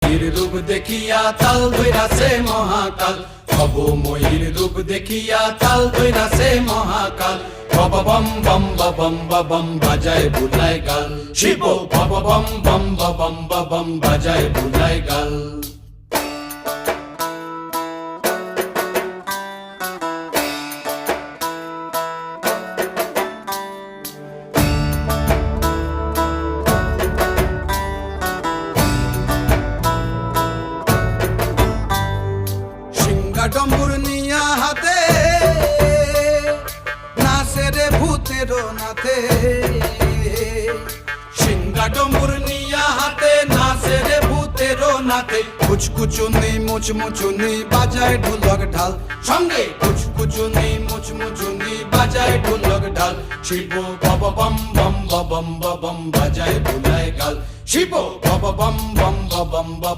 ময়ূর রূপ দেখিয়া তাল ধইরাছে মহাকাল, ভবময়ীর রূপ দেখিয়া তাল ধইরাছে মহাকাল। বব বম বম বম বম বাজায় বুলায় গাল, শিব বব বম বম বম বম বাজায় বুলায় গাল। ডম্বুর নিয়া হাতে নাচে রে ভূতের নাথে, সিংহা ডম্বুর নিয়া হাতে নাচে রে ভূতের নাথে। কুচকুচুনি মুচমুচুনি বাজায় ঢোলক ঢাল, সঙ্গে কুচকুচুনি মুচমুচুনি বাজায় ঢোলক ঢাল। শিব বব বম বম বম বম বাজায় বুলায় গাল, শিব বব বম বম বম